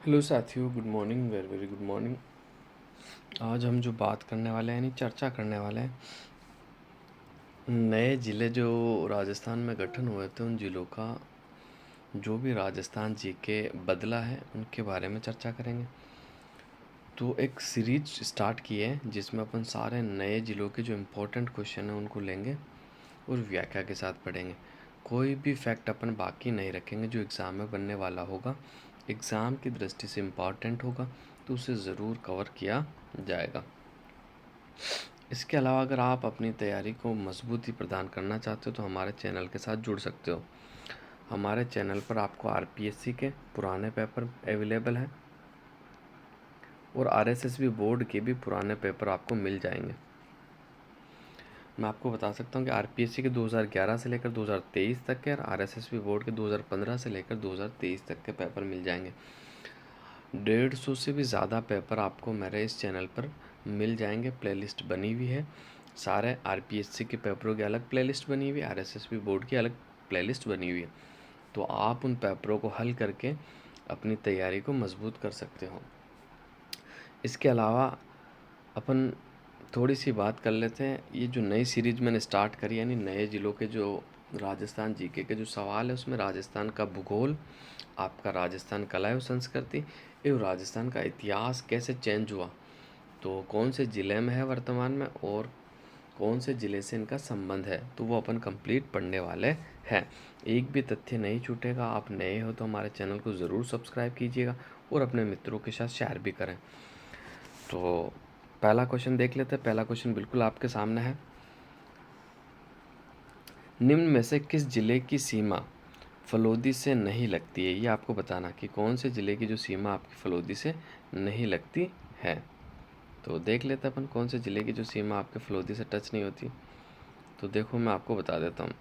Hello साथियों, good morning, very very good morning. आज हम जो बात करने वाले हैं, यानी चर्चा करने वाले हैं, नए ज़िले जो राजस्थान में गठन हुए थे, उन ज़िलों का जो भी राजस्थान जीके बदला है उनके बारे में चर्चा करेंगे। तो एक सीरीज स्टार्ट की है जिसमें अपन सारे नए ज़िलों के जो इम्पोर्टेंट क्वेश्चन हैं उनको लेंगे और व्याख्या के साथ पढ़ेंगे। कोई भी फैक्ट अपन बाकी नहीं रखेंगे जो एग्ज़ाम में बनने वाला होगा, एग्ज़ाम की दृष्टि से इम्पॉर्टेंट होगा, तो उसे ज़रूर कवर किया जाएगा। इसके अलावा अगर आप अपनी तैयारी को मजबूती प्रदान करना चाहते हो तो हमारे चैनल के साथ जुड़ सकते हो। हमारे चैनल पर आपको आरपीएससी के पुराने पेपर अवेलेबल हैं और आरएसएसबी बोर्ड के भी पुराने पेपर आपको मिल जाएंगे। मैं आपको बता सकता हूँ कि आरपीएससी के 2011 से लेकर 2023 तक के और आरएसएसबी बोर्ड के 2015 से लेकर 2023 तक के पेपर मिल जाएंगे। 150 से भी ज़्यादा पेपर आपको मेरे इस चैनल पर मिल जाएंगे। प्लेलिस्ट बनी हुई है, सारे आरपीएससी के पेपरों की अलग प्लेलिस्ट बनी हुई है, आरएसएसबी बोर्ड की अलग प्लेलिस्ट बनी हुई है। तो आप उन पेपरों को हल करके अपनी तैयारी को मजबूत कर सकते हो। इसके अलावा अपन थोड़ी सी बात कर लेते हैं, ये जो नई सीरीज मैंने स्टार्ट करी, यानी नए ज़िलों के जो राजस्थान जीके के जो सवाल है, उसमें राजस्थान का भूगोल, आपका राजस्थान कला एवं संस्कृति एवं राजस्थान का इतिहास कैसे चेंज हुआ, तो कौन से ज़िले में है वर्तमान में और कौन से ज़िले से इनका संबंध है, तो वो अपन कंप्लीट पढ़ने वाले हैं। एक भी तथ्य नहीं छूटेगा। आप नए हो तो हमारे चैनल को ज़रूर सब्सक्राइब कीजिएगा और अपने मित्रों के साथ शेयर भी करें। तो पहला क्वेश्चन देख लेते हैं। पहला क्वेश्चन बिल्कुल आपके सामने है। निम्न में से किस जिले की सीमा फलोदी से नहीं लगती है? ये आपको बताना कि कौन से ज़िले की जो सीमा आपकी फलोदी से नहीं लगती है। तो देख लेते हैं अपन कौन से ज़िले की जो सीमा आपके फलोदी से टच नहीं होती। तो देखो, मैं आपको बता देता हूँ।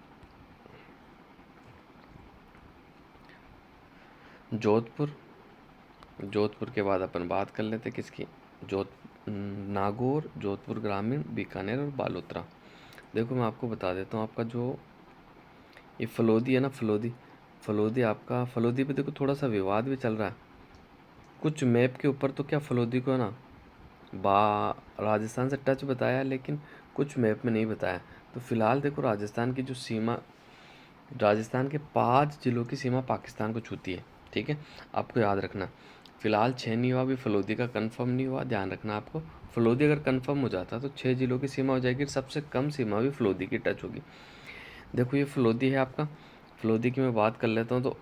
जोधपुर, जोधपुर के बाद अपन बात कर लेते किसकी, जोध नागौर, जोधपुर ग्रामीण, बीकानेर और बालोतरा। देखो, मैं आपको बता देता हूँ, आपका जो ये फलोदी है ना, फलोदी आपका, फलोदी पे देखो थोड़ा सा विवाद भी चल रहा है। कुछ मैप के ऊपर तो क्या फलोदी को है ना राजस्थान से टच बताया, लेकिन कुछ मैप में नहीं बताया। तो फिलहाल देखो, राजस्थान की जो सीमा, राजस्थान के 5 जिलों की सीमा पाकिस्तान को छूती है। ठीक है, आपको याद रखना। फिलहाल 6 नहीं हुआ, अभी फलोदी का कंफर्म नहीं हुआ, ध्यान रखना आपको। फलोदी अगर कंफर्म हो जाता तो 6 जिलों की सीमा हो जाएगी, सबसे कम सीमा भी फलोदी की टच होगी। देखो, ये फलोदी है आपका। फलोदी की मैं बात कर लेता हूँ, तो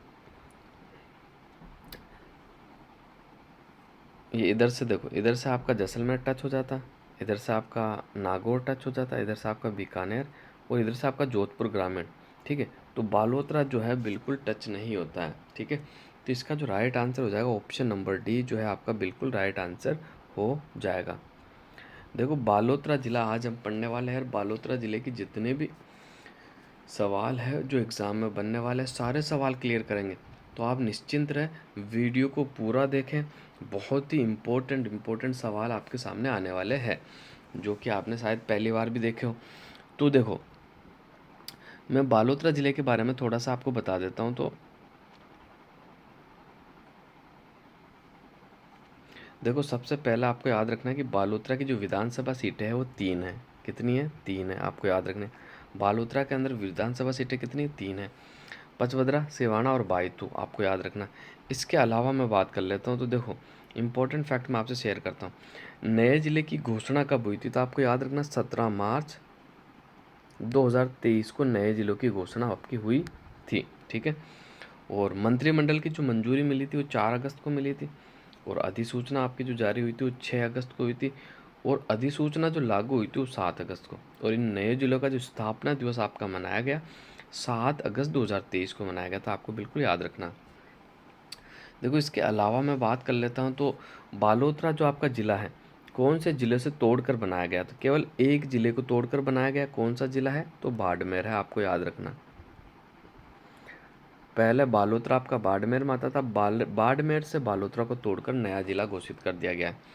ये इधर से देखो, इधर से आपका जैसलमेर टच हो जाता, इधर से आपका नागौर टच हो जाता, इधर से आपका बीकानेर और इधर से आपका जोधपुर ग्रामीण। ठीक है, तो बालोतरा जो है बिल्कुल टच नहीं होता है। ठीक है, तो इसका जो राइट आंसर हो जाएगा ऑप्शन नंबर डी जो है आपका बिल्कुल राइट आंसर हो जाएगा। देखो, बालोतरा ज़िला आज हम पढ़ने वाले हैं। बालोतरा ज़िले की जितने भी सवाल है जो एग्ज़ाम में बनने वाले हैं, सारे सवाल क्लियर करेंगे। तो आप निश्चिंत रहें, वीडियो को पूरा देखें। बहुत ही इम्पोर्टेंट सवाल आपके सामने आने वाले हैं जो कि आपने शायद पहली बार भी देखे हो। तो देखो, मैं बालोतरा ज़िले के बारे में थोड़ा सा आपको बता देता हूँ। तो देखो, सबसे पहला आपको याद रखना है कि बालोतरा की जो विधानसभा सीटें हैं वो 3 हैं। कितनी है? 3 है, आपको याद रखना है। बालोतरा के अंदर विधानसभा सीटें कितनी? 3 है। पचवदरा, सिवाना और बायतू, आपको याद रखना। इसके अलावा मैं बात कर लेता हूँ। तो देखो, इंपॉर्टेंट फैक्ट मैं आपसे शेयर करता हूँ। नए ज़िले की घोषणा कब हुई थी? तो आपको याद रखना, 17 मार्च 2023 को नए ज़िलों की घोषणा आपकी हुई थी। ठीक है, और मंत्रिमंडल की जो मंजूरी मिली थी वो 4 अगस्त को मिली थी, और अधिसूचना आपकी जो जारी हुई थी वो 6 अगस्त को हुई थी, और अधिसूचना जो लागू हुई थी वो 7 अगस्त को। और इन नए जिलों का जो स्थापना दिवस आपका मनाया गया 7 अगस्त 2023 को मनाया गया था, आपको बिल्कुल याद रखना। देखो, इसके अलावा मैं बात कर लेता हूँ। तो बालोतरा जो आपका ज़िला है, कौन से ज़िले से तोड़कर बनाया गया था? केवल एक ज़िले को तोड़कर बनाया गया। कौन सा ज़िला है? तो बाड़मेर है, आपको याद रखना। पहले बालोतरा आपका बाड़मेर में आता था, बाड़मेर से बालोतरा को तोड़कर नया जिला घोषित कर दिया गया है।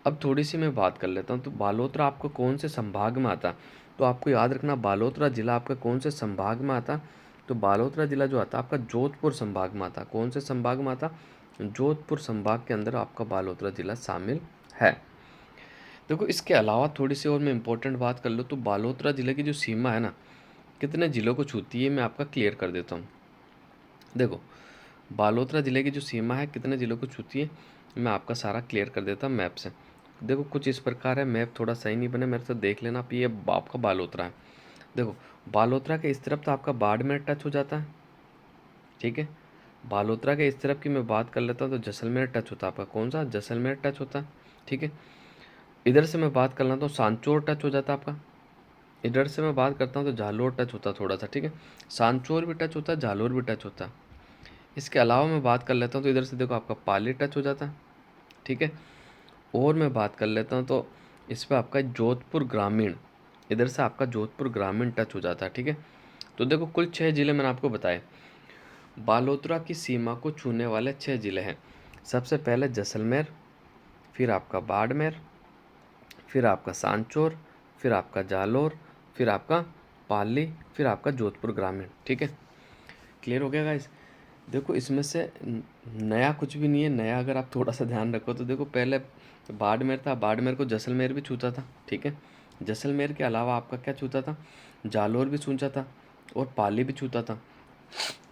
अब थोड़ी सी मैं बात कर लेता हूँ। तो बालोतरा आपको कौन से संभाग में आता? तो आपको याद रखना, बालोतरा जिला आपका कौन से संभाग में आता? तो बालोतरा जिला जो आता आपका जोधपुर संभाग में आता। कौन से संभाग में आता? जोधपुर संभाग के अंदर आपका बालोतरा ज़िला शामिल है। देखो इसके अलावा थोड़ी सी और मैं इम्पोर्टेंट बात कर लूँ तो बालोतरा ज़िले की जो सीमा है ना, कितने ज़िलों को छूती है मैं आपका क्लियर कर देता हूँ। देखो बालोतरा ज़िले की जो सीमा है कितने ज़िलों को छूती है, मैं आपका सारा क्लियर कर देता हूँ मैप से। देखो कुछ इस प्रकार है, मैप थोड़ा सही नहीं बने मेरे से देख लेना, आप ये आपका बालोतरा है। देखो बालोतरा के इस तरफ तो आपका बाड़मेर टच हो जाता है, ठीक है। बालोतरा के इस तरफ की मैं बात कर लेता हूँ तो जैसलमेर टच होता है आपका, कौन सा, जैसलमेर टच होता है, ठीक है। इधर से मैं बात कर लेता हूँ सांचौर टच हो जाता है आपका। इधर से मैं बात करता हूँ तो जालोर टच होता है थोड़ा सा, ठीक है। सांचौर भी टच होता है, जालोर भी टच होता है। इसके अलावा मैं बात कर लेता हूँ तो इधर से देखो आपका पाली टच हो जाता है, ठीक है। और मैं बात कर लेता हूँ तो इस पर आपका जोधपुर ग्रामीण, इधर से आपका जोधपुर ग्रामीण टच हो जाता है, ठीक है। तो देखो कुल 6 ज़िले मैंने आपको बताए, बालोतरा की सीमा को छूने वाले 6 ज़िले हैं। सबसे पहले जैसलमेर, फिर आपका बाड़मेर, फिर आपका सांचौर, फिर आपका जालोर, फिर आपका पाली, फिर आपका जोधपुर ग्रामीण, ठीक है। क्लियर हो गया गाइस। देखो इसमें से नया कुछ भी नहीं है, नया अगर आप थोड़ा सा ध्यान रखो तो देखो पहले बाड़मेर था, बाड़मेर को जैसलमेर भी छूता था, ठीक है। जैसलमेर के अलावा आपका क्या छूता था, जालोर भी छूता था और पाली भी छूता था।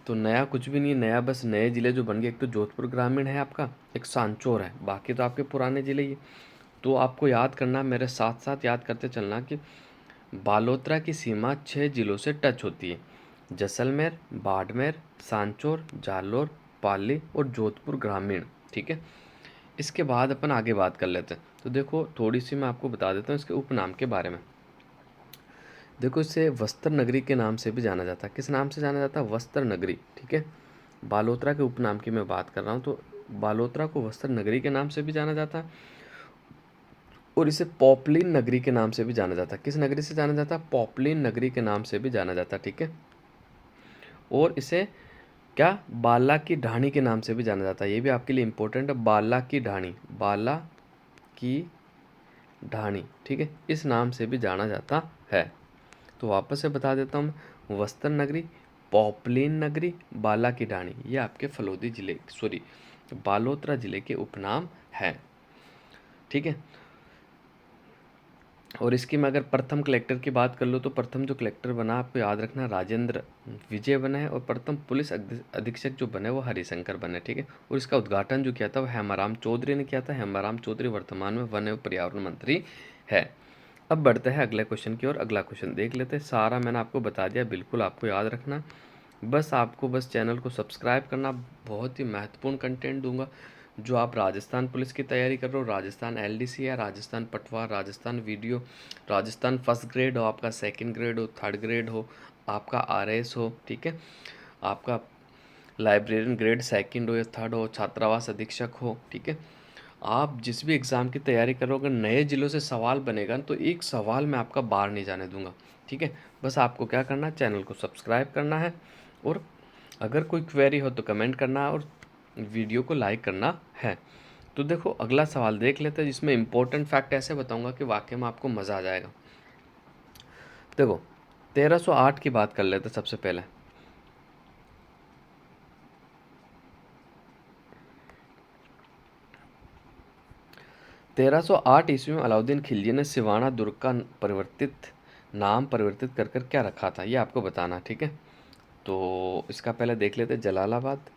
तो नया कुछ भी नहीं है, नया बस नए ज़िले जो बन गए, एक तो जोधपुर ग्रामीण है आपका, एक सांचौर है, बाकी तो आपके पुराने ज़िले ही। तो आपको याद करना, मेरे साथ साथ याद करते चलना कि बालोतरा की सीमा 6 ज़िलों से टच होती है, जैसलमेर, बाड़मेर, सांचौर, जालोर, पाली और जोधपुर ग्रामीण, ठीक है। इसके बाद अपन आगे बात कर लेते हैं। तो देखो थोड़ी सी मैं आपको बता देता हूँ इसके उपनाम के बारे में। देखो इसे वस्त्र नगरी के नाम से भी जाना जाता है। किस नाम से जाना जाता है, वस्त्र नगरी, ठीक है। बालोतरा के उपनाम की मैं बात कर रहा हूँ, तो बालोतरा को वस्त्र नगरी के नाम से भी जाना जाता है और इसे पॉपलिन नगरी के नाम से भी जाना जाता है। किस नगरी से जाना जाता है, पॉपलिन नगरी के नाम से भी जाना जाता है, ठीक है। और इसे क्या, बाला की ढाणी के नाम से भी जाना जाता है, ये भी आपके लिए इंपॉर्टेंट है, बाला की ढाणी, बाला की ढाणी, ठीक है, इस नाम से भी जाना जाता है। तो वापस से बता देता हूँ, वस्त्र नगरी, पॉपलिन नगरी, बाला की ढाणी, ये आपके फलोदी जिले, सॉरी बालोतरा जिले के उपनाम हैं, ठीक है। और इसकी मैं अगर प्रथम कलेक्टर की बात कर लूँ तो प्रथम जो कलेक्टर बना आपको याद रखना राजेंद्र विजय बने हैं, और प्रथम पुलिस अधीक्षक जो बने वो हरिशंकर बने, ठीक है। और इसका उद्घाटन जो किया था वो हेमाराम चौधरी ने किया था। हेमाराम चौधरी वर्तमान में वन एवं पर्यावरण मंत्री है। अब बढ़ते हैं अगले क्वेश्चन की ओर। अगला क्वेश्चन देख लेते हैं, सारा मैंने आपको बता दिया, बिल्कुल आपको याद रखना। बस आपको बस चैनल को सब्सक्राइब करना, बहुत ही महत्वपूर्ण कंटेंट दूंगा। जो आप राजस्थान पुलिस की तैयारी कर रहे हो, राजस्थान एलडीसी है, राजस्थान पटवार, Rajasthan video, Rajasthan first grade हो, आपका सेकंड ग्रेड हो, थर्ड ग्रेड हो, आपका आरएस हो, ठीक है, आपका लाइब्रेरियन ग्रेड सेकंड हो या थर्ड हो, छात्रावास अधीक्षक हो, ठीक है। आप जिस भी एग्ज़ाम की तैयारी कर रहे हो, अगर नए ज़िलों से सवाल बनेगा तो एक सवाल मैं आपका बाहर नहीं जाने दूंगा, ठीक है। बस आपको क्या करना है, चैनल को सब्सक्राइब करना है, और अगर कोई क्वेरी हो तो कमेंट करना है, और वीडियो को लाइक करना है। तो देखो अगला सवाल देख लेते हैं, जिसमें इंपॉर्टेंट फैक्ट ऐसे बताऊंगा कि वाकई में आपको मज़ा आ जाएगा। देखो 1308 की बात कर लेते हैं सबसे पहले। 1308 ईस्वी में अलाउद्दीन खिलजी ने सिवाना दुर्ग का नाम परिवर्तित कर कर क्या रखा था, ये आपको बताना, ठीक है। तो इसका पहले देख लेते हैं, जलालाबाद,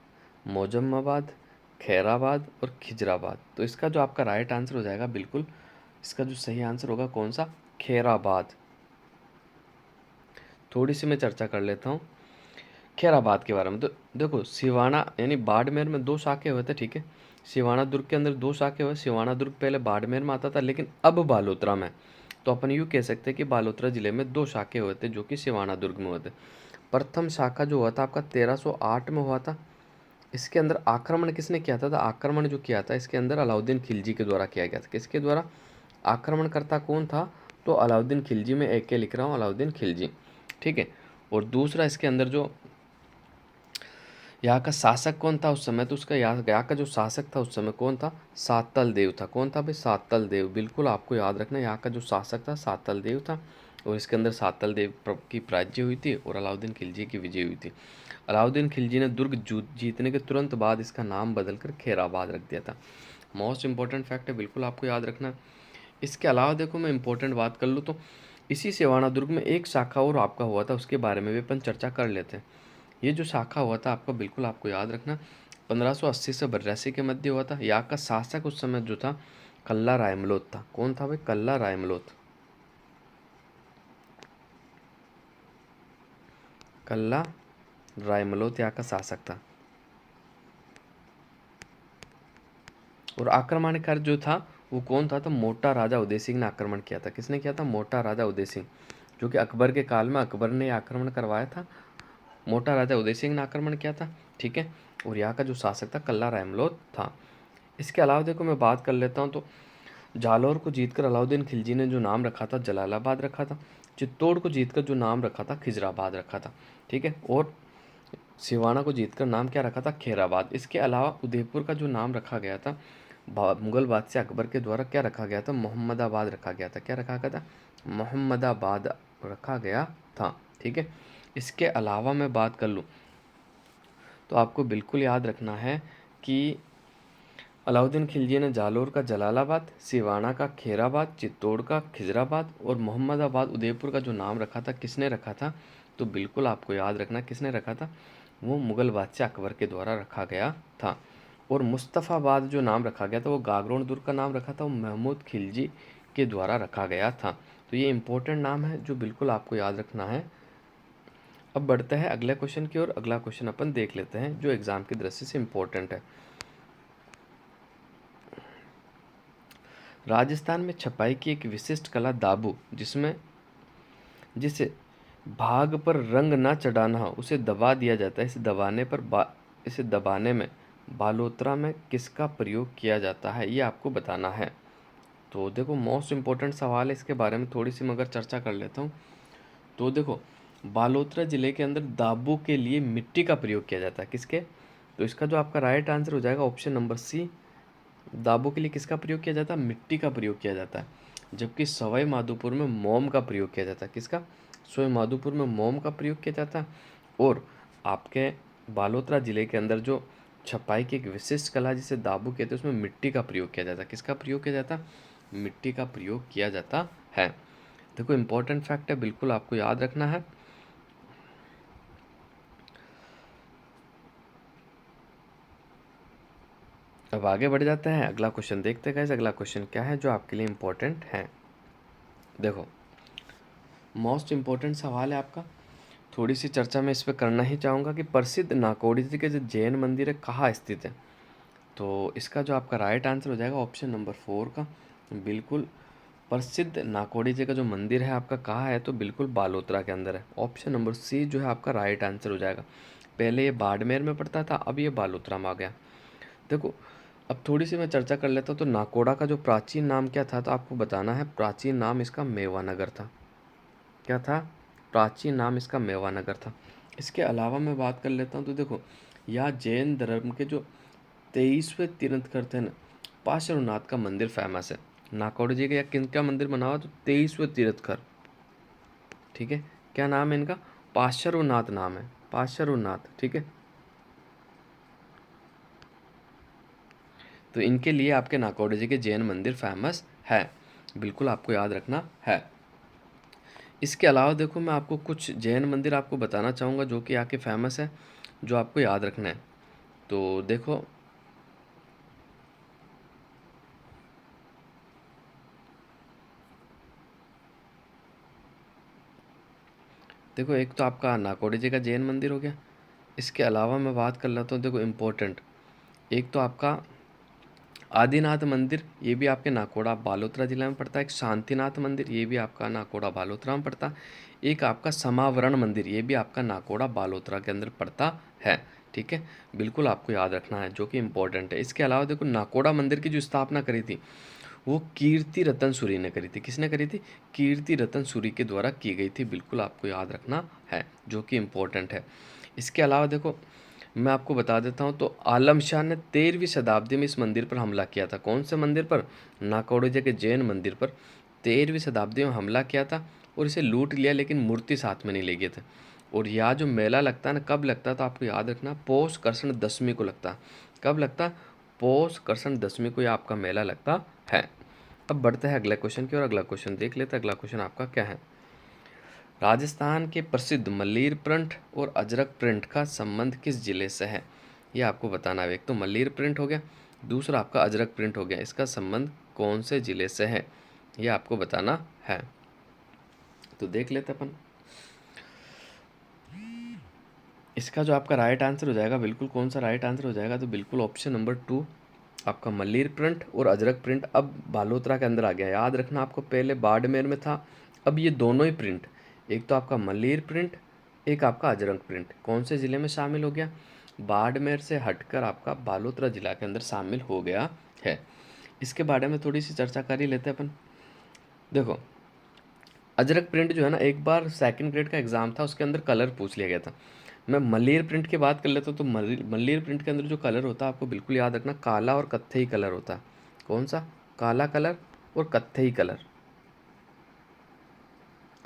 मोजम्माबाद, खैराबाद और खिजराबाद। तो इसका जो आपका राइट आंसर हो जाएगा, बिल्कुल इसका जो सही आंसर होगा कौन सा, खैराबाद। थोड़ी सी मैं चर्चा कर लेता हूँ खैराबाद के बारे में। तो देखो सिवाना यानी बाड़मेर में दो शाखे हुए थे, ठीक है। सिवाना दुर्ग के अंदर दो शाखे हुए, सिवाना दुर्ग पहले बाड़मेर में आता था लेकिन अब बालोतरा में। तो अपन यूँ कह सकते हैं कि बालोतरा जिले में दो शाखे हुए थे जो कि सिवाना दुर्ग में हुए थे। प्रथम शाखा जो हुआ था आपका 1308 में हुआ था। इसके अंदर आक्रमण किसने किया था, तो आक्रमण जो किया था इसके अंदर अलाउद्दीन खिलजी के द्वारा किया गया था। किसके द्वारा, आक्रमणकर्ता कौन था, तो अलाउद्दीन खिलजी, में एक के लिख रहा हूँ, अलाउद्दीन खिलजी, ठीक है। और दूसरा इसके अंदर जो यहाँ का शासक कौन था उस समय, तो उसका यहाँ का जो शासक था उस समय कौन था, सातल देव था। कौन था भाई, सातल देव, बिल्कुल आपको याद रखना, यहाँ का जो शासक था सातल देव था। और इसके अंदर सातल देव की पराजय हुई थी और अलाउद्दीन खिलजी की विजय हुई थी। अलाउद्दीन खिलजी ने दुर्ग जीतने के तुरंत बाद इसका नाम बदलकर खैराबाद रख दिया था। मोस्ट इंपॉर्टेंट फैक्ट है, बिल्कुल आपको याद रखना है। इसके अलावा देखो मैं इंपॉर्टेंट बात कर लूँ तो इसी सिवाना दुर्ग में एक शाखा और आपका हुआ था, उसके बारे में भी अपन चर्चा कर लेते हैं। ये जो शाखा हुआ था आपका, बिल्कुल आपको याद रखना, 1580 से 82 के मध्य हुआ था। यहाँ का शासक उस समय जो था कल्ला रायमलोत था। कौन था भाई? कल्ला रायमलोत। कल्ला रायमलोत यहाँ का शासक था। और आक्रमणकार जो था वो कौन था? तो मोटा राजा उदय सिंह ने आक्रमण किया था। किसने किया था? मोटा राजा उदय सिंह, जो कि अकबर के काल में अकबर ने आक्रमण करवाया था। मोटा राजा उदय सिंह ने आक्रमण किया था, ठीक है। और यहाँ का जो शासक था कल्ला रायमलोत था। इसके अलावा देखो मैं बात कर लेता हूँ तो जालौर को जीतकर अलाउद्दीन खिलजी ने जो नाम रखा था जलालाबाद रखा था। चित्तौड़ को जीतकर जो नाम रखा था खिजराबाद रखा था, ठीक है। और सिवाना को जीतकर नाम क्या रखा था? खैराबाद। इसके अलावा उदयपुर का जो नाम रखा गया था मुगल बादशाह अकबर के द्वारा क्या रखा गया था? मोहम्मदाबाद रखा गया था। क्या रखा गया था? मोहम्मदाबाद रखा गया था, ठीक है। इसके अलावा मैं बात कर लूँ तो आपको बिल्कुल याद रखना है कि अलाउद्दीन खिलजी ने जालौर का जलालाबाद, सिवाना का खैराबाद, चित्तौड़ का खिजराबाद और मोहम्मदाबाद उदयपुर का जो नाम रखा था, किसने रखा था? तो बिल्कुल आपको याद रखना किसने रखा था? वो मुगल बादशाह अकबर के द्वारा रखा गया था। और मुस्तफ़ाबाद जो नाम रखा गया था वो गागरोन दुर्ग का नाम रखा था, वो महमूद खिलजी के द्वारा रखा गया था। तो ये इंपॉर्टेंट नाम है जो बिल्कुल आपको याद रखना है। अब बढ़ते हैं अगले क्वेश्चन की ओर। अगला क्वेश्चन अपन देख लेते हैं जो एग्जाम की दृष्टि से इम्पोर्टेंट है। राजस्थान में छपाई की एक विशिष्ट कला दाबू, जिसे भाग पर रंग ना चढ़ाना हो उसे दबा दिया जाता है। इसे दबाने में बालोतरा में किसका प्रयोग किया जाता है, ये आपको बताना है। तो देखो मोस्ट इम्पोर्टेंट सवाल है, इसके बारे में थोड़ी सी मगर चर्चा कर लेता हूँ। तो देखो बालोतरा जिले के अंदर दाबू के लिए मिट्टी का प्रयोग किया जाता है। किसके? तो इसका जो आपका राइट आंसर हो जाएगा ऑप्शन नंबर सी। दाबों के लिए किसका प्रयोग किया जाता है? मिट्टी का प्रयोग किया जाता है। जबकि सवाई माधोपुर में मोम का प्रयोग किया जाता है। किसका? सवाई माधोपुर में मोम का प्रयोग किया जाता है। और आपके बालोतरा जिले के अंदर जो छपाई की एक विशिष्ट कला जिसे दाबू कहते हैं उसमें मिट्टी का प्रयोग किया जाता है। किसका प्रयोग किया जाता है? मिट्टी का प्रयोग किया जाता है। देखो इंपॉर्टेंट फैक्ट है, बिल्कुल आपको याद रखना है। अब आगे बढ़ जाते हैं, अगला क्वेश्चन देखते हैं। अगला क्वेश्चन क्या है जो आपके लिए इम्पोर्टेंट है? देखो मोस्ट इम्पोर्टेंट सवाल है आपका, थोड़ी सी चर्चा मैं इस पर करना ही चाहूँगा कि प्रसिद्ध नाकोड़ी जी के जो जैन मंदिर है कहाँ स्थित है। तो इसका जो आपका राइट आंसर हो जाएगा ऑप्शन नंबर 4 का। बिल्कुल प्रसिद्ध नाकोड़ी जी का जो मंदिर है आपका कहाँ है? तो बिल्कुल बालोतरा के अंदर है। ऑप्शन नंबर सी जो है आपका राइट आंसर हो जाएगा। पहले ये बाड़मेर में पड़ता था, अब ये बालोतरा में आ गया। देखो अब थोड़ी सी मैं चर्चा कर लेता हूँ। तो नाकोड़ा का जो प्राचीन नाम क्या था? तो आपको बताना है, प्राचीन नाम इसका मेवानगर था। क्या था? प्राचीन नाम इसका मेवानगर था। इसके अलावा मैं बात कर लेता हूँ तो देखो यहाँ जैन धर्म के जो 23वें तीर्थंकर थे ना, पार्श्वनाथ का मंदिर फेमस है। नाकोड़ी जी का या किनका मंदिर बना हुआ? तो 23वें तीर्थंकर, ठीक है। क्या नाम है इनका? पार्श्वनाथ नाम है, पार्श्वनाथ, ठीक है। तो इनके लिए आपके नाकोड़ी जी के जैन मंदिर फेमस है, बिल्कुल आपको याद रखना है। इसके अलावा देखो मैं आपको कुछ जैन मंदिर आपको बताना चाहूँगा जो कि यहाँ के फेमस है, जो आपको याद रखना है। तो देखो एक तो आपका नाकोड़ी जी का जैन मंदिर हो गया। इसके अलावा मैं बात कर लेता हूँ, देखो इम्पोर्टेंट, एक तो आपका आदिनाथ मंदिर, ये भी आपके नाकोड़ा बालोतरा जिला में पड़ता है। एक शांतिनाथ मंदिर, ये भी आपका नाकोड़ा बालोतरा में पड़ता है। एक आपका समावरण मंदिर, ये भी आपका नाकोड़ा बालोतरा के अंदर पड़ता है, ठीक है। बिल्कुल आपको याद रखना है, जो कि इम्पोर्टेंट है। इसके अलावा देखो नाकोड़ा मंदिर की जो स्थापना करी थी वो कीर्ति रतन सूरी ने करी थी। किसने करी थी? कीर्ति रतन सूरी के द्वारा की गई थी, बिल्कुल आपको याद रखना है, जो कि इम्पोर्टेंट है। इसके अलावा देखो मैं आपको बता देता हूँ, तो आलम शाह ने 13वीं शताब्दी में इस मंदिर पर हमला किया था। कौन से मंदिर पर? नाकोड़ी जी के जैन मंदिर पर 13वीं शताब्दी में हमला किया था और इसे लूट लिया, लेकिन मूर्ति साथ में नहीं ले गए थे। और यह जो मेला लगता है ना, कब लगता है तो आपको याद रखना, पौष कृष्ण दशमी को लगता है। कब लगता है? पौष कृष्ण दशमी को ये आपका मेला लगता है। अब बढ़ते हैं अगले क्वेश्चन की और अगला क्वेश्चन देख लेते हैं। अगला क्वेश्चन आपका क्या है? राजस्थान के प्रसिद्ध मल्लीर प्रिंट और अजरक प्रिंट का संबंध किस जिले से है? ये आपको बताना है। एक तो मल्लीर प्रिंट हो गया, दूसरा आपका अजरक प्रिंट हो गया। इसका संबंध कौन से जिले से है, ये आपको बताना है। तो देख लेते अपन। इसका जो आपका राइट आंसर हो जाएगा, बिल्कुल कौन सा राइट आंसर हो जाएगा, तो बिल्कुल ऑप्शन नंबर 2 आपका मल्लीर प्रिंट और अजरक प्रिंट अब बालोतरा के अंदर आ गया। याद रखना आपको, पहले बाड़मेर में था, अब ये दोनों ही प्रिंट, एक तो आपका मल्लीर प्रिंट, एक आपका अजरक प्रिंट, कौन से ज़िले में शामिल हो गया? बाड़मेर से हटकर आपका बालोतरा जिला के अंदर शामिल हो गया है। इसके बारे में थोड़ी सी चर्चा कर ही लेते हैं अपन। देखो, अजरक प्रिंट जो है ना, एक बार सेकंड ग्रेड का एग्ज़ाम था, उसके अंदर कलर पूछ लिया गया था। मैं मल्लीर प्रिंट की बात कर लेता हूँ, तो मल्लीर प्रिंट के अंदर जो कलर होता है, आपको बिल्कुल याद रखना, काला और कत्थई कलर होता है। कौन सा? काला कलर और कत्थई कलर।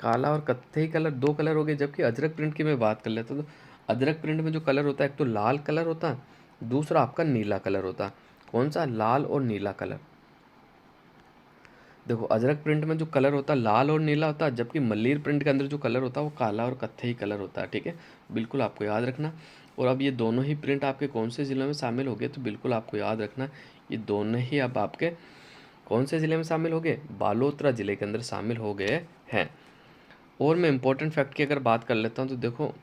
काला और कत्थई कलर, दो कलर हो गए। जबकि अजरक प्रिंट की मैं बात कर लेता हूँ, तो अजरक प्रिंट में जो कलर होता है, एक तो लाल कलर होता है, दूसरा आपका नीला कलर होता है। कौन सा? लाल और नीला कलर। देखो, अजरक प्रिंट में जो कलर होता है लाल और नीला होता है, जबकि मल्लीर प्रिंट के अंदर जो कलर होता है वो काला और कत्थई कलर होता है। ठीक है, बिल्कुल आपको याद रखना। और अब ये दोनों ही प्रिंट आपके कौन से ज़िले में शामिल हो गए, तो बिल्कुल आपको याद रखना, ये दोनों ही अब आपके कौन से ज़िले में शामिल हो गए? बालोतरा ज़िले के अंदर शामिल हो गए हैं। और मैं इंपॉर्टेंट फैक्ट की अगर बात कर लेता हूँ, तो देखो,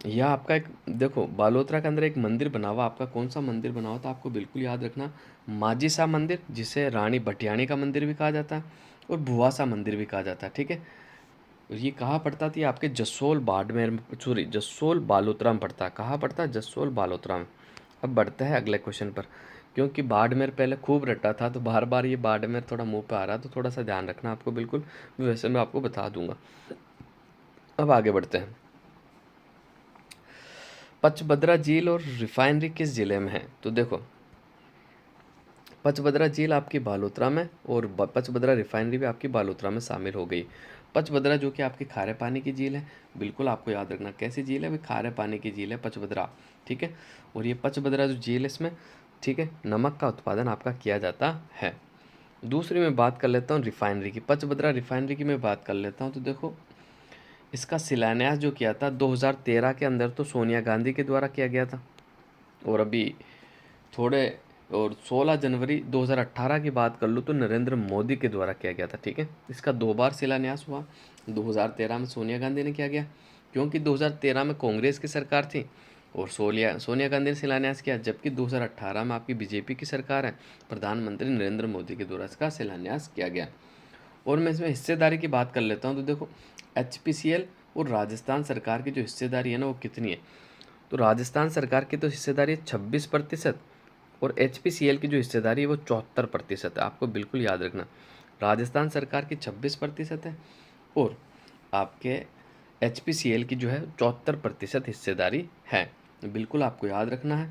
यह आपका एक, देखो, बालोतरा के अंदर एक मंदिर बना हुआ, आपका कौन सा मंदिर बना हुआ था, आपको बिल्कुल याद रखना, माजीसा मंदिर, जिसे रानी भटियाणी का मंदिर भी कहा जाता है, और भुवासा मंदिर भी कहा जाता है। ठीक है, ये कहाँ पड़ता थी? आपके जसोल बाड़मेर में, सॉरी, जसोल बालोतरा में पड़ता है। कहाँ पड़ता है? जसोल बालोतरा में। अब बढ़ते हैं अगले क्वेश्चन पर, क्योंकि बाड़मेर पहले खूब रटा था, तो बार बार ये बाड़मेर थोड़ा मुंह पे आ रहा है, तो थोड़ा सा ध्यान रखना आपको, बिल्कुल, वैसे मैं आपको बता दूंगा। अब आगे बढ़ते हैं। पचबदरा झील और रिफाइनरी किस जिले में है? तो देखो, पचबदरा झील आपकी बालोतरा में, और पचबदरा रिफाइनरी भी आपकी बालोतरा में शामिल हो गई। पचबदरा जो कि आपकी खारे पानी की झील है, बिल्कुल आपको याद रखना। कैसी झील है? भाई, खारे पानी की झील है पचबदरा। ठीक है, और ये पचबदरा जो झील है, इसमें, ठीक है, नमक का उत्पादन आपका किया जाता है। दूसरी मैं बात कर लेता हूँ रिफाइनरी की, पचबदरा रिफाइनरी की मैं बात कर लेता हूँ। तो देखो, इसका शिलान्यास जो किया था 2013 के अंदर, तो सोनिया गांधी के द्वारा किया गया था। और अभी थोड़े, और 16 जनवरी 2018 की बात कर लूँ तो नरेंद्र मोदी के द्वारा किया गया था। ठीक है, इसका 2 बार शिलान्यास हुआ। 2013 में सोनिया गांधी ने किया गया, क्योंकि 2013 में कांग्रेस की सरकार थी और सोनिया सोनिया गांधी ने शिलान्यास किया, जबकि 2018 में आपकी बीजेपी की सरकार है, प्रधानमंत्री नरेंद्र मोदी के द्वारा इसका शिलान्यास किया गया। और मैं इसमें हिस्सेदारी की बात कर लेता हूँ, तो देखो, HPCL और राजस्थान सरकार की जो हिस्सेदारी है ना, वो कितनी है? तो राजस्थान सरकार की तो हिस्सेदारी है 26%, और HPCL की जो हिस्सेदारी है वो 74% है। आपको बिल्कुल याद रखना, राजस्थान सरकार की 26% है, और आपके HPCL की जो है 74% हिस्सेदारी है। बिल्कुल आपको याद रखना है।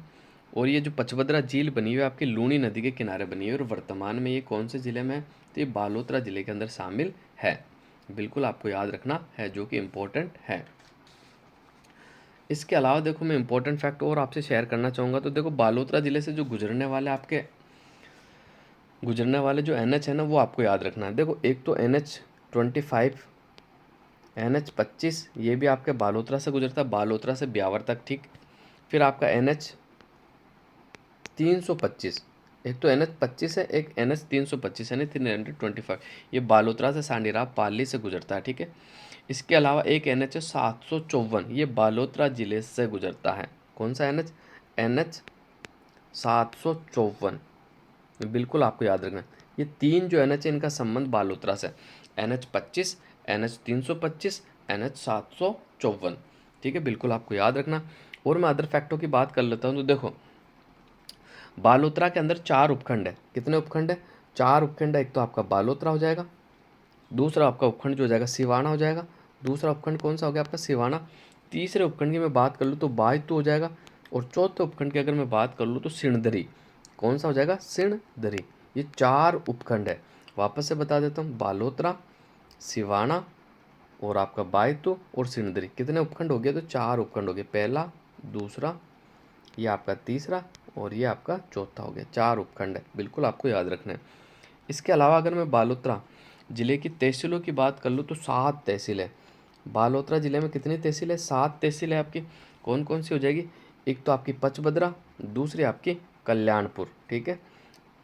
और ये जो पचबदरा झील बनी हुई है, आपकी लूनी नदी के किनारे बनी हुई है, और वर्तमान में ये कौन से ज़िले में है? तो ये बालोतरा ज़िले के अंदर शामिल है। बिल्कुल आपको याद रखना है, जो कि इम्पोर्टेंट है। इसके अलावा देखो, मैं इंपॉर्टेंट फैक्ट और आपसे शेयर करना चाहूँगा। तो देखो, बालोतरा ज़िले से जो गुजरने वाले जो NH है ना, वो आपको याद रखना है। देखो, एक तो NH25, NH25, ये भी आपके बालोतरा से गुजरता है, बालोतरा से ब्यावर तक। ठीक, फिर आपका NH325, एक तो NH25 है, एक NH325 यानी 325, ये बालोतरा से सांडीराव पाली से गुजरता है। ठीक है, इसके अलावा एक NH है 754, ये बालोतरा जिले से गुजरता है। कौन सा NH 754, बिल्कुल आपको याद रखना। ये 3 जो NH है, इनका संबंध बालोतरा से, NH25, NH325, NH754। ठीक है, बिल्कुल आपको याद रखना। और मैं अदर फैक्टों की बात कर लेता हूँ। तो देखो, बालोतरा के अंदर 4 उपखंड है। कितने उपखंड है? 4 उपखंड है। एक तो आपका बालोतरा हो जाएगा, दूसरा आपका उपखंड जो हो जाएगा सिवाना हो जाएगा, दूसरा उपखंड कौन सा हो गया आपका? सिवाना। तीसरे उपखंड की मैं बात कर लूँ तो बायतू हो जाएगा, और चौथे उपखंड की अगर मैं बात कर लूँ तो सिणधरी। कौन सा हो जाएगा? सिणधरी। ये 4 उपखंड है, वापस से बता देता हूँ, बालोतरा, सिवाना और आपका बायतू और सिणधरी। कितने उपखंड हो गए? तो 4 उपखंड हो गए। पहला, दूसरा, ये आपका तीसरा और ये आपका चौथा हो गया। 4 उपखंड है, बिल्कुल आपको याद रखना है। इसके अलावा अगर मैं बालोतरा जिले की तहसीलों की बात कर लूँ तो 7 तहसील है। बालोतरा जिले में कितनी तहसील है? 7 तहसील है आपकी। कौन कौन सी हो जाएगी? एक तो आपकी पचबदरा, दूसरी आपकी कल्याणपुर, ठीक है।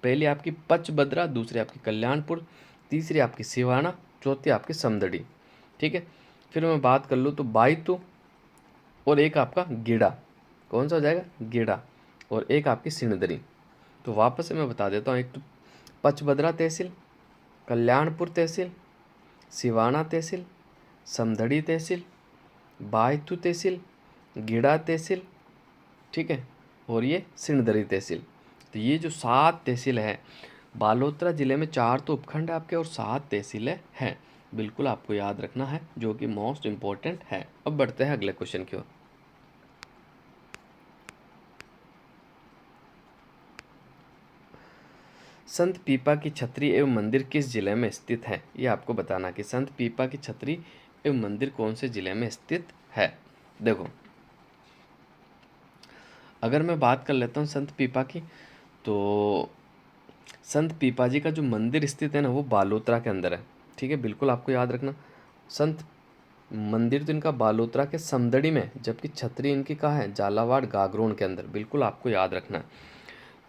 पहली आपकी पचबदरा, दूसरी आपकी कल्याणपुर, तीसरी आपकी सिवाना, चौथी आपकी समदड़ी, ठीक है। फिर मैं बात कर लूँ तो बायतू और एक आपका गेड़ा। कौन सा हो जाएगा? गेड़ा। और एक आपकी सिणधरी। तो वापस से मैं बता देता हूँ, एक तो पचबदरा तहसील, कल्याणपुर तहसील, सिवाना तहसील, समदड़ी तहसील, बायतू तहसील, गेड़ा तहसील, ठीक है, और ये सिणधरी तहसील। तो ये जो 7 तहसील है, बालोतरा जिले में 4 तो उपखंड है आपके और 7 तहसीलें हैं। बिल्कुल आपको याद रखना है, जो कि मोस्ट इम्पोर्टेंट है। अब बढ़ते हैं अगले क्वेश्चन की ओर। संत पीपा की छतरी एवं मंदिर किस जिले में स्थित है? ये आपको बताना कि संत पीपा की छतरी एवं मंदिर कौन से जिले में स्थित है। देखो, अगर मैं बात कर लेता हूँ संत पीपा की, तो संत पीपा जी का जो मंदिर स्थित है ना, वो बालोतरा के अंदर है, ठीक है। बिल्कुल आपको याद रखना, संत मंदिर तो इनका बालोतरा के समदड़ी में, जबकि छतरी इनकी कहाँ है? झालावाड़ गागरोन के अंदर। बिल्कुल आपको याद रखना है।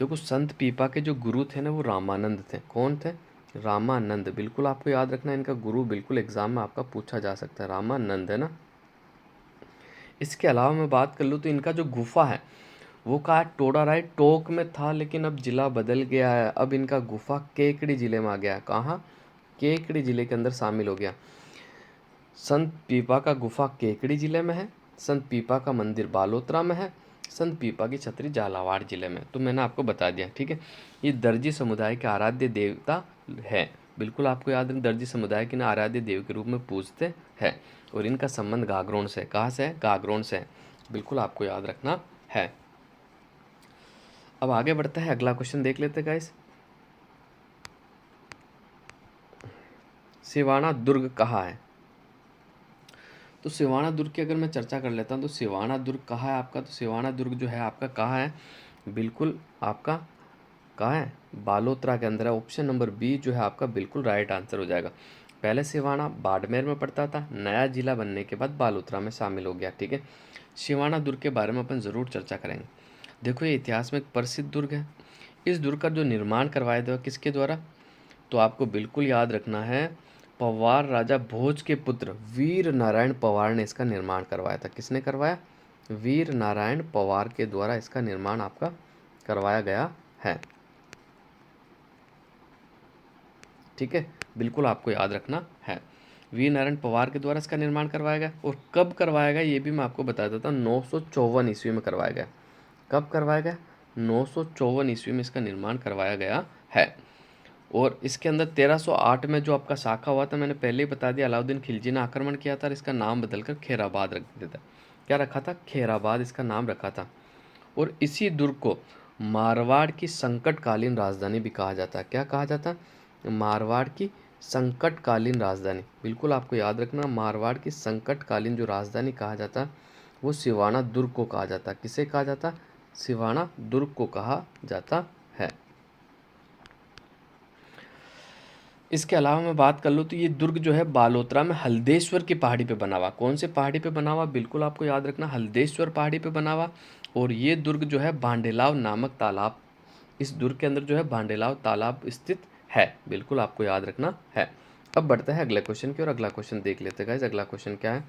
देखो, संत पीपा के जो गुरु थे ना, वो रामानंद थे। कौन थे? रामानंद। बिल्कुल आपको याद रखना है इनका गुरु, बिल्कुल एग्जाम में आपका पूछा जा सकता है, रामानंद, है ना। इसके अलावा मैं बात कर लूँ तो इनका जो गुफा है वो कहाँ? टोडाराई टोक में था, लेकिन अब जिला बदल गया है। अब इनका गुफा केकड़ी जिले में आ गया है। कहाँ? केकड़ी जिले के अंदर शामिल हो गया। संत पीपा का गुफा केकड़ी जिले में है, संत पीपा का मंदिर बालोतरा में है, संत पीपा की छतरी झालावाड़ जिले में। तो मैंने आपको बता दिया, ठीक है। ये दर्जी समुदाय के आराध्य देवता है। बिल्कुल आपको याद है, दर्जी समुदाय के ना आराध्य देव के रूप में पूजते हैं। और इनका संबंध गागरोन से। कहाँ से है? गागरोन से है। बिल्कुल आपको याद रखना है। अब आगे बढ़ते हैं, अगला क्वेश्चन देख लेते हैं गाइस। सिवाना दुर्ग कहाँ है? तो सिवाना दुर्ग की अगर मैं चर्चा कर लेता हूँ तो सिवाना दुर्ग कहाँ है आपका? तो सिवाना दुर्ग जो है आपका कहाँ है? बिल्कुल आपका कहाँ है? बालोतरा के अंदर है। ऑप्शन नंबर बी जो है आपका बिल्कुल राइट आंसर हो जाएगा। पहले सिवाना बाड़मेर में पड़ता था, नया जिला बनने के बाद बालोतरा में शामिल हो गया, ठीक है। सिवाना दुर्ग के बारे में अपन ज़रूर चर्चा करेंगे। देखो, ये इतिहास में एक प्रसिद्ध दुर्ग है। इस दुर्ग का जो निर्माण करवाया था किसके द्वारा? तो आपको बिल्कुल याद रखना है, पवार राजा भोज के पुत्र वीर नारायण पवार ने इसका निर्माण करवाया था। किसने करवाया? वीर नारायण पवार के द्वारा इसका निर्माण आपका करवाया गया है, ठीक है। बिल्कुल आपको याद रखना है, वीर नारायण पवार के द्वारा इसका निर्माण करवाया गया। और कब करवाया गया ये भी मैं आपको बता देता हूँ, 954 ईस्वी में करवाया गया। कब करवाया गया? 954 ईस्वी में इसका निर्माण करवाया गया है। और इसके अंदर 1308 में जो आपका शाखा हुआ था, मैंने पहले ही बता दिया, अलाउद्दीन खिलजी ने आक्रमण किया था और इसका नाम बदलकर खैराबाद रख दिया था। क्या रखा था? खैराबाद इसका नाम रखा था। और इसी दुर्ग को मारवाड़ की संकटकालीन राजधानी भी कहा जाता है। क्या कहा जाता है? मारवाड़ की संकटकालीन राजधानी। बिल्कुल आपको याद रखना, मारवाड़ की संकटकालीन जो राजधानी कहा जाता है वो सिवाना दुर्ग को कहा जाता है। किसे कहा जाता है? सिवाना दुर्ग को कहा जाता है। इसके अलावा मैं बात कर लूँ तो ये दुर्ग जो है बालोतरा में हल्देश्वर की पहाड़ी पे बना हुआ। कौन से पहाड़ी पे बना हुआ? बिल्कुल आपको याद रखना, हल्देश्वर पहाड़ी पे बना हुआ। और ये दुर्ग जो है भांडेलाव नामक तालाब, इस दुर्ग के अंदर जो है भांडेलाव तालाब स्थित है। बिल्कुल आपको याद रखना है। अब बढ़ते हैं अगले क्वेश्चन की और अगला क्वेश्चन देख लेते हैं गाइस। अगला क्वेश्चन क्या है?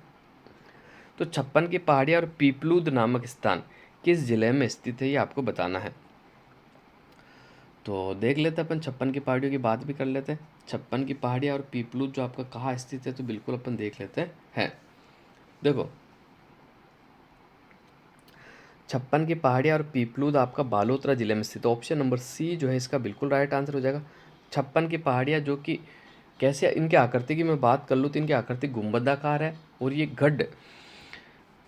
तो छप्पन की पहाड़ियाँ और पीपलूद नामक स्थान किस जिले में स्थित है, ये आपको बताना है। तो देख लेते हैं अपन, छप्पन की पहाड़ियों की बात भी कर लेते हैं। छप्पन की पहाड़ियाँ और पीपलूद जो आपका कहाँ स्थित है, तो बिल्कुल अपन देख लेते हैं। देखो, छप्पन की पहाड़ियाँ और पीपलूद आपका बालोतरा जिले में स्थित है। ऑप्शन नंबर सी जो है इसका बिल्कुल राइट आंसर हो जाएगा। छप्पन की पहाड़ियाँ जो कि कैसे, इनके आकृति की मैं बात कर लूँ तो इनकी आकृति गुंबदाकार है और ये गढ़,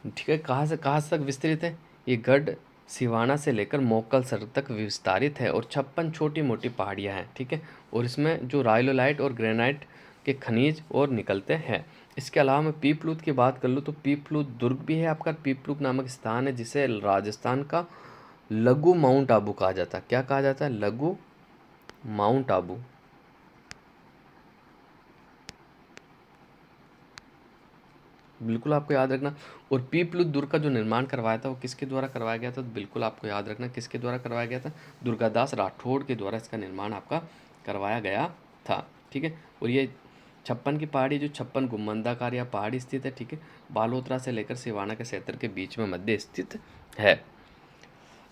ठीक है, कहाँ से कहाँ तक विस्तृत है? ये गढ़ सिवाना से लेकर मोकलसर तक विस्तारित है और 56 छोटी मोटी पहाड़ियाँ हैं, ठीक है। और इसमें जो राइलोलाइट और ग्रेनाइट के खनिज और निकलते हैं। इसके अलावा मैं पीपलूत की बात कर लूँ तो पीपलूत दुर्ग भी है आपका। पीपलूत नामक स्थान है जिसे राजस्थान का लघु माउंट आबू कहा जाता है। क्या कहा जाता है? लघु माउंट आबू। बिल्कुल आपको याद रखना। और पीपलुत दुर्ग का जो निर्माण करवाया था वो किसके द्वारा करवाया गया था? तो बिल्कुल आपको याद रखना किसके द्वारा करवाया गया था? दुर्गादास राठौड़ के द्वारा इसका निर्माण आपका करवाया गया था, ठीक है। और ये 56 की पहाड़ी जो 56 गुम्बदाकार या पहाड़ी स्थित है, ठीक है, बालोतरा से लेकर सिवाना के क्षेत्र के बीच में मध्य स्थित है।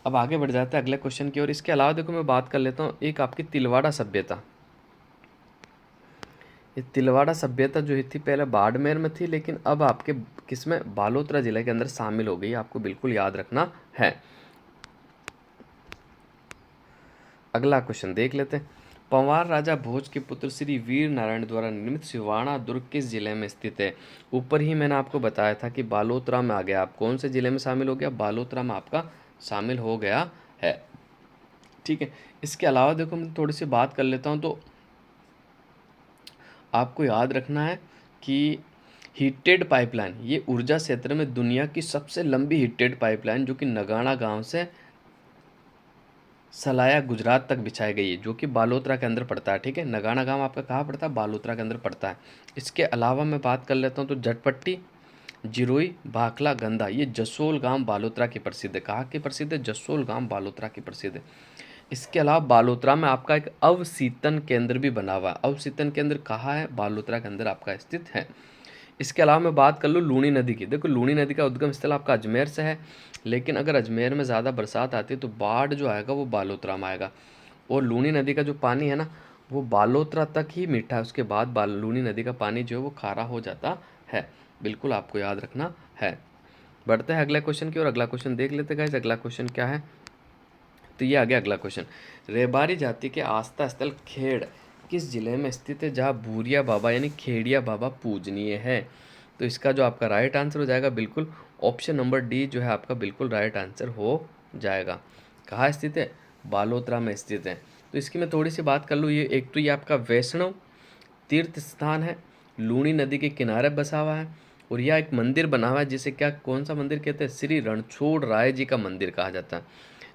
अब आगे बढ़ जाता है अगले क्वेश्चन की ओर। इसके अलावा देखो मैं बात कर लेता हूँ एक आपकी तिलवाड़ा सभ्यता। ये तिलवाड़ा सभ्यता जो थी पहले बाड़मेर में थी, लेकिन अब आपके किसमें? बालोतरा जिले के अंदर शामिल हो गई। आपको बिल्कुल याद रखना है। अगला क्वेश्चन देख लेते हैं। पंवार राजा भोज के पुत्र श्री वीर नारायण द्वारा निर्मित सिवाना दुर्ग किस जिले में स्थित है? ऊपर ही मैंने आपको बताया था कि बालोतरा में आ गया। आप कौन से जिले में शामिल हो गया? बालोतरा में आपका शामिल हो गया है, ठीक है। इसके अलावा देखो मैं थोड़ी सी बात कर लेता हूँ। तो आपको याद रखना है कि हीटेड पाइपलाइन, ये ऊर्जा क्षेत्र में दुनिया की सबसे लंबी हीटेड पाइपलाइन जो कि नगाना गांव से सलाया गुजरात तक बिछाई गई है, जो कि बालोतरा के अंदर पड़ता है, ठीक है। नगाना गांव आपका कहाँ पड़ता है? बालोतरा के अंदर पड़ता है। इसके अलावा मैं बात कर लेता हूँ तो झटपट्टी, जिरोई, भाखला, गंदा, ये जसोल गांव बालोतरा की प्रसिद्ध है। कहाँ की प्रसिद्ध है? जसोल गांव बालोतरा की प्रसिद्ध है। इसके अलावा बालोतरा में आपका एक अवसीतन केंद्र भी बना हुआ है। अवसीतन केंद्र कहाँ है? बालोतरा के अंदर आपका स्थित है। इसके अलावा मैं बात कर लूँ लूणी नदी की। देखो लूणी नदी का उद्गम स्थल आपका अजमेर से है, लेकिन अगर अजमेर में ज़्यादा बरसात आती है तो बाढ़ जो आएगा वो बालोतरा में आएगा। और लूणी नदी का जो पानी है ना वो बालोतरा तक ही मीठा है, उसके बाद लूणी नदी का पानी जो है वो खारा हो जाता है। बिल्कुल आपको याद रखना है। बढ़ते हैं अगले क्वेश्चन की और। अगला क्वेश्चन देख लेते हैं। अगला क्वेश्चन क्या है? तो ये आ गया अगला क्वेश्चन। रेबारी जाति के आस्था स्थल खेड़ किस जिले में स्थित है जहाँ भूरिया बाबा यानी खेड़िया बाबा पूजनीय है? तो इसका जो आपका राइट आंसर हो जाएगा बिल्कुल ऑप्शन नंबर डी जो है आपका बिल्कुल राइट आंसर हो जाएगा। कहाँ स्थित है? बालोतरा में स्थित है। तो इसकी मैं थोड़ी सी बात कर लूँ। ये एक तो ये आपका वैष्णव तीर्थ स्थान है, लूणी नदी के किनारे बसा हुआ है, और यह एक मंदिर बना हुआ है जिसे क्या कौन सा मंदिर कहते हैं? श्री रणछोड़ राय जी का मंदिर कहा जाता है,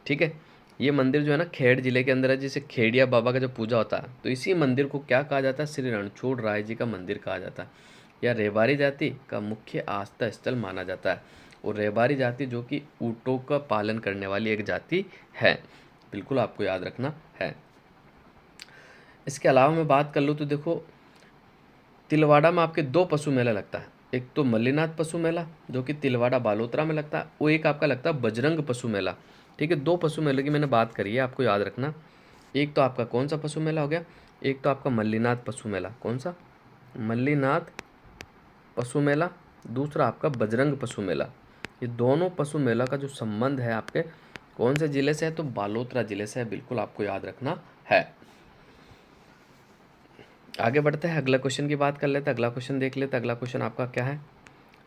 ठीक है। ये मंदिर जो है ना खेड़ जिले के अंदर है, जिसे खेड़िया बाबा का जो पूजा होता है तो इसी मंदिर को क्या कहा जाता है? श्री रणछोड़ राय जी का मंदिर कहा जाता है। यह रेबारी जाति का मुख्य आस्था स्थल माना जाता है। और रेबारी जाति जो कि ऊँटों का पालन करने वाली एक जाति है, बिल्कुल आपको याद रखना है। इसके अलावा मैं बात कर लूँ तो देखो तिलवाड़ा में आपके दो पशु मेला लगता है। एक तो मल्लीनाथ पशु मेला जो कि तिलवाड़ा बालोतरा में लगता है, वो एक आपका लगता है बजरंग पशु मेला, ठीक है। दो पशु मेले की मैंने बात करी है, आपको याद रखना। एक तो आपका कौन सा पशु मेला हो गया? एक तो आपका मल्लीनाथ पशु मेला। कौन सा? मल्लीनाथ पशु मेला। दूसरा आपका बजरंग पशु मेला। ये दोनों पशु मेला का जो संबंध है आपके कौन से जिले से है? तो बालोतरा जिले से है, बिल्कुल आपको याद रखना है। आगे बढ़ते हैं अगला क्वेश्चन की बात कर लेते हैं। अगला क्वेश्चन देख लेते हैं। अगला क्वेश्चन आपका क्या है?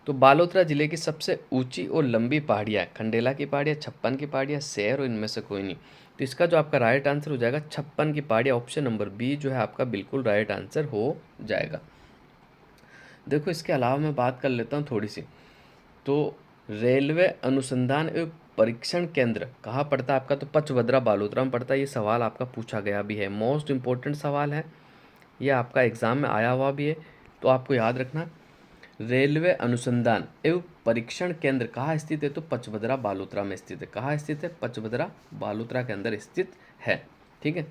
तो बालोतरा जिले की सबसे ऊंची और लंबी पहाड़ियाँ खंडेला की पहाड़ियाँ, 56 की पहाड़ियाँ, सैर और इनमें से कोई नहीं। तो इसका जो आपका राइट आंसर हो जाएगा 56 की पहाड़ियाँ। ऑप्शन नंबर बी जो है आपका बिल्कुल राइट आंसर हो जाएगा। देखो इसके अलावा मैं बात कर लेता हूँ थोड़ी सी। तो रेलवे अनुसंधान एवं परीक्षण केंद्र कहाँ पड़ता है आपका? तो पचवदरा बालोतरा में पड़ता है। ये सवाल आपका पूछा गया भी है, मोस्ट इंपॉर्टेंट सवाल है, ये आपका एग्जाम में आया हुआ भी है, तो आपको याद रखना। रेलवे अनुसंधान एवं परीक्षण केंद्र कहाँ स्थित है? तो पचवदरा बालोतरा में स्थित है। कहाँ स्थित है? पचवदरा बालोतरा के अंदर स्थित है, ठीक है।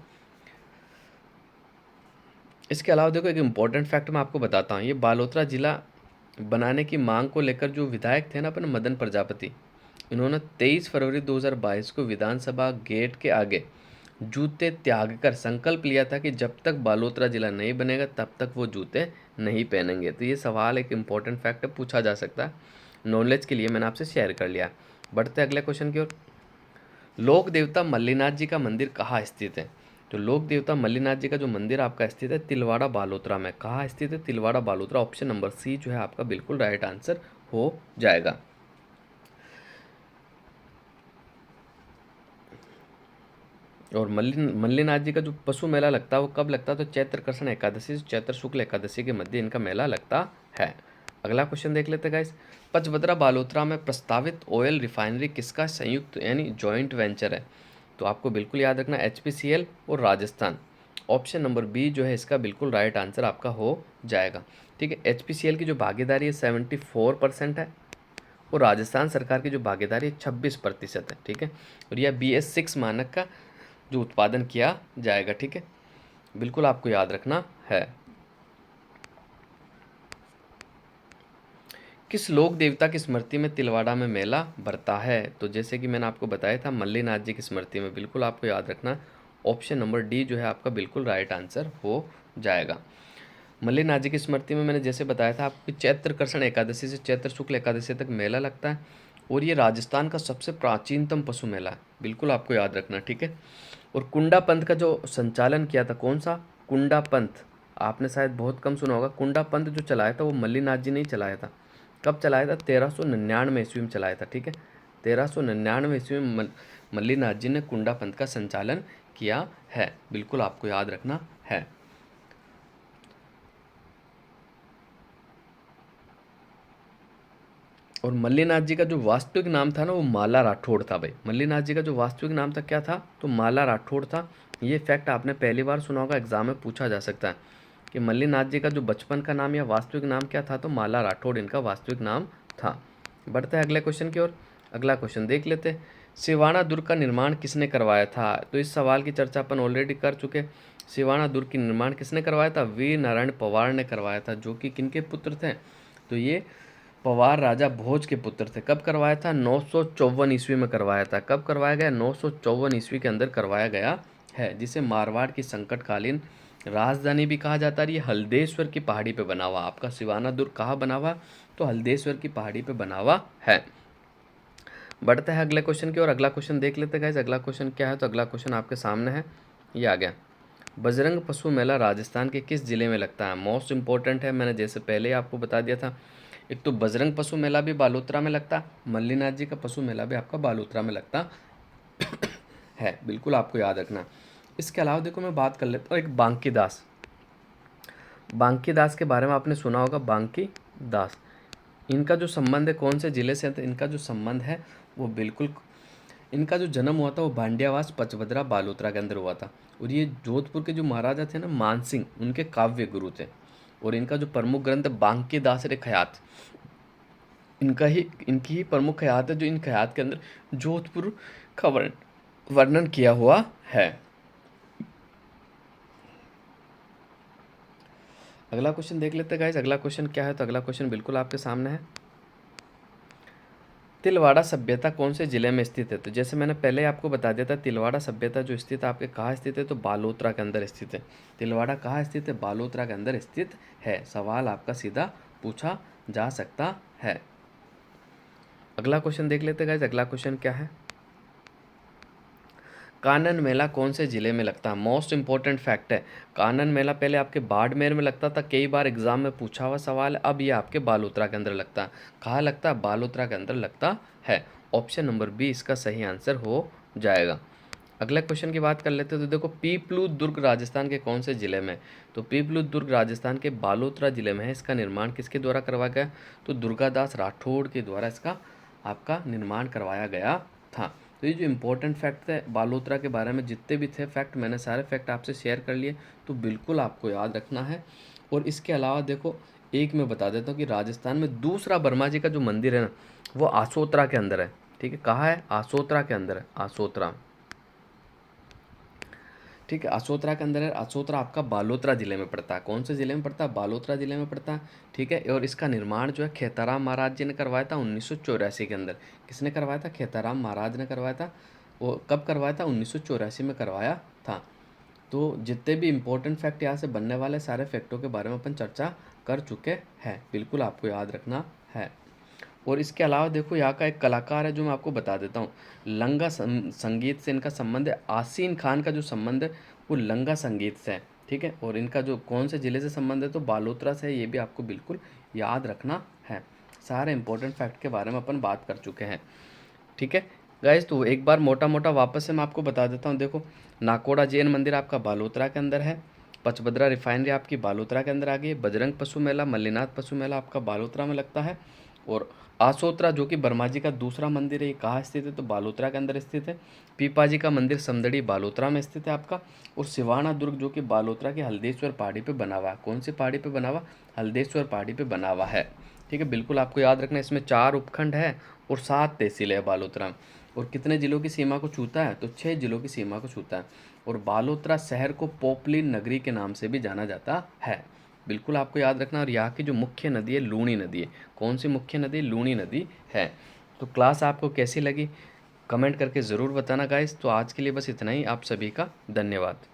इसके अलावा देखो एक इम्पॉर्टेंट फैक्ट मैं आपको बताता हूँ। ये बालोतरा जिला बनाने की मांग को लेकर जो विधायक थे ना अपने मदन प्रजापति, इन्होंने 23 फरवरी 2022 को विधानसभा गेट के आगे जूते त्याग कर संकल्प लिया था कि जब तक बालोतरा जिला नहीं बनेगा तब तक वो जूते नहीं पहनेंगे। तो ये सवाल एक इम्पॉर्टेंट फैक्ट है, पूछा जा सकता है, नॉलेज के लिए मैंने आपसे शेयर कर लिया। बढ़ते अगले क्वेश्चन की ओर। लोक देवता मल्लीनाथ जी का मंदिर कहाँ स्थित है? तो लोक देवता मल्लीनाथ जी का जो मंदिर आपका स्थित है तिलवाड़ा बालोतरा में। कहाँ स्थित है? Tilwara Balotra. Option number C जो है आपका बिल्कुल राइट आंसर हो जाएगा। और मल्लिनाथ जी का जो पशु मेला लगता है वो कब लगता है, तो चैत्र कृष्ण एकादशी से चैत्र शुक्ल एकादशी के मध्य इनका मेला लगता है। अगला क्वेश्चन देख लेते हैं गाइस। पचभद्रा बालोतरा में प्रस्तावित ऑयल रिफाइनरी किसका संयुक्त यानी जॉइंट वेंचर है, तो आपको बिल्कुल याद रखना HPCL और राजस्थान। ऑप्शन नंबर बी जो है इसका बिल्कुल राइट आंसर आपका हो जाएगा। ठीक है, HPCL की जो भागीदारी है 74% है और राजस्थान सरकार की जो भागीदारी है 26% है। ठीक है, और यह BS6 मानक का जो उत्पादन किया जाएगा। ठीक है, बिल्कुल आपको याद रखना है। किस लोक देवता की स्मृति में तिलवाड़ा में मेला भरता है, तो जैसे कि मैंने आपको बताया था मल्लीनाथ जी की स्मृति में, बिल्कुल आपको याद रखना। ऑप्शन नंबर डी जो है आपका बिल्कुल राइट आंसर हो जाएगा। मल्लीनाथ जी की स्मृति में मैंने जैसे बताया था आपकी चैत्र कृष्ण एकादशी से चैत्र शुक्ल एकादशी तक मेला लगता है और ये राजस्थान का सबसे प्राचीनतम पशु मेला है, बिल्कुल आपको याद रखना। ठीक है, और कुंडा पंथ का जो संचालन किया था, कौन सा कुंडा पंथ, आपने शायद बहुत कम सुना होगा। कुंडा पंथ जो चलाया था वो मल्लीनाथ जी ने ही चलाया था। कब चलाया था, 1399 ईस्वी में चलाया था। ठीक है, 1399 ईस्वी में मल्लीनाथ जी ने कुंडा पंथ का संचालन किया है, बिल्कुल आपको याद रखना है। और मल्लीनाथ जी का जो वास्तविक नाम था ना वो माला राठौड़ था भाई। मल्लीनाथ जी का जो वास्तविक नाम था क्या था, तो माला राठौड़ था। ये फैक्ट आपने पहली बार सुना होगा, एग्जाम में पूछा जा सकता है कि मल्लीनाथ जी का जो बचपन का नाम या वास्तविक नाम क्या था, तो माला राठौड़ इनका वास्तविक नाम था। बढ़ते हैं अगले क्वेश्चन की ओर। अगला क्वेश्चन देख लेते हैं। सिवाना दुर्ग का निर्माण किसने करवाया था, तो इस सवाल की चर्चा अपन ऑलरेडी कर चुके। सिवाना दुर्ग की निर्माण किसने करवाया था, वीर नारायण पवार ने करवाया था, जो कि किनके पुत्र थे, तो ये पवार राजा भोज के पुत्र थे। कब करवाया था, 954 ईस्वी में करवाया था। कब करवाया गया, 954 ईस्वी के अंदर करवाया गया है, जिसे मारवाड़ की संकटकालीन राजधानी भी कहा जाता है। ये हल्देश्वर की पहाड़ी पे बना हुआ, आपका सिवाना दुर्ग कहाँ बना हुआ, तो हल्देश्वर की पहाड़ी पे बना हुआ है। बढ़ते हैं अगले क्वेश्चन की और अगला क्वेश्चन देख लेते हैं गाइस। अगला क्वेश्चन क्या है, तो अगला क्वेश्चन आपके सामने है, ये आ गया। बजरंग पशु मेला राजस्थान के किस जिले में लगता है, मोस्ट इंपॉर्टेंट है, मैंने जैसे पहले ही आपको बता दिया था। एक तो बजरंग पशु मेला भी बालोतरा में लगता, मल्लीनाथ जी का पशु मेला भी आपका बालोतरा में लगता है, बिल्कुल आपको याद रखना। इसके अलावा देखो मैं बात कर लेता हूँ एक बांकी दास। बांकी दास के बारे में आपने सुना होगा, बांकी दास, इनका जो संबंध है कौन से जिले से है, तो इनका जो संबंध है वो बिल्कुल, इनका जो जन्म हुआ था वो भांडियावास पचभद्रा बालोतरा के अंदर हुआ था। और ये जोधपुर के जो महाराजा थे ना मानसिंह, उनके काव्य गुरु थे। और इनका जो प्रमुख ग्रंथ बांकी दास रे खयात, इनकी ही प्रमुख खयात है, जो इन खयात के अंदर जोधपुर का वर्णन किया हुआ है। अगला क्वेश्चन देख लेते हैं गाइस। अगला क्वेश्चन क्या है, तो अगला क्वेश्चन बिल्कुल आपके सामने है। तिलवाड़ा सभ्यता कौन से जिले में स्थित है, तो जैसे मैंने पहले आपको बता दिया था, तिलवाड़ा सभ्यता जो स्थित है आपके कहाँ स्थित है, तो बालोतरा के अंदर स्थित है। तिलवाड़ा कहाँ स्थित है, बालोतरा के अंदर स्थित है। सवाल आपका सीधा पूछा जा सकता है। अगला क्वेश्चन देख लेते हैं गाइस। अगला क्वेश्चन क्या है, कानन मेला कौन से जिले में लगता है, मोस्ट इंपॉर्टेंट फैक्ट है। कानन मेला पहले आपके बाड़मेर में लगता था, कई बार एग्जाम में पूछा हुआ सवाल है। अब ये आपके बालोतरा के अंदर लगता है। कहाँ लगता है, बालोतरा के अंदर लगता है। ऑप्शन नंबर बी इसका सही आंसर हो जाएगा। अगले क्वेश्चन की बात कर लेते हैं, तो देखो पीपलू दुर्ग राजस्थान के कौन से जिले में, तो पीपलू दुर्ग राजस्थान के बालोतरा जिले में है। इसका निर्माण किसके द्वारा करवाया गया, तो दुर्गादास राठौड़ के द्वारा इसका आपका निर्माण करवाया गया था। तो ये जो इम्पोर्टेंट फैक्ट थे बालोतरा के बारे में, जितने भी थे फैक्ट, मैंने सारे फैक्ट आपसे शेयर कर लिए, तो बिल्कुल आपको याद रखना है। और इसके अलावा देखो एक मैं बता देता हूँ कि राजस्थान में दूसरा वर्मा जी का जो मंदिर है ना, वो आसोतरा के अंदर है। ठीक है, कहाँ है, आसोतरा के अंदर है, आसोतरा। ठीक है, आसोतरा के अंदर है। आसोतरा आपका बालोतरा जिले में पड़ता है। कौन से जिले में पड़ता है, बालोतरा जिले में पड़ता है। ठीक है, और इसका निर्माण जो है खेताराम महाराज जी ने करवाया था 1984 के अंदर। किसने करवाया था, खेताराम महाराज ने करवाया था। वो कब करवाया था, 1984 में करवाया था। तो जितने भी इंपॉर्टेंट फैक्ट यहाँ से बनने वाले सारे फैक्टों के बारे में अपन चर्चा कर चुके हैं, बिल्कुल आपको याद रखना है। और इसके अलावा देखो यहाँ का एक कलाकार है जो मैं आपको बता देता हूँ, लंगा संगीत से इनका संबंध है। आसीन खान का जो संबंध है वो लंगा संगीत से है। ठीक है, और इनका जो कौन से ज़िले से संबंध है, तो बालोतरा से है। ये भी आपको बिल्कुल याद रखना है। सारे इंपॉर्टेंट फैक्ट के बारे में अपन बात कर चुके हैं। ठीक है, गाइस तो एक बार मोटा मोटा वापस से मैं आपको बता देता हूँ। देखो, नाकोड़ा जैन मंदिर आपका बालोतरा के अंदर है, पचभद्रा रिफाइनरी आपकी बालोतरा के अंदर आ गई है, बजरंग पशु मेला, मल्लीनाथ पशु मेला आपका बालोतरा में लगता है, और आसोतरा जो कि वर्मा जी का दूसरा मंदिर है, ये कहाँ स्थित है तो बालोतरा के अंदर स्थित है। पीपा जी का मंदिर समदड़ी बालोतरा में स्थित है आपका। और सिवाना दुर्ग जो कि बालोतरा की हल्देश्वर पहाड़ी पे बना हुआ है। कौन सी पहाड़ी पे बना हुआ? हल्देश्वर पहाड़ी पे बना हुआ है। ठीक है, बिल्कुल आपको याद रखना है। इसमें 4 उपखंड है और 7 तहसील है बालोतरा में। और कितने जिलों की सीमा को छूता है तो 6 जिलों की सीमा को छूता है। और बालोतरा शहर को पोपली नगरी के नाम से भी जाना जाता है। बिल्कुल आपको याद रखना। और यहाँ की जो मुख्य नदी है लूणी नदी है। कौन सी मुख्य नदी? लूणी नदी है। तो क्लास आपको कैसी लगी कमेंट करके ज़रूर बताना गाइस। तो आज के लिए बस इतना ही। आप सभी का धन्यवाद।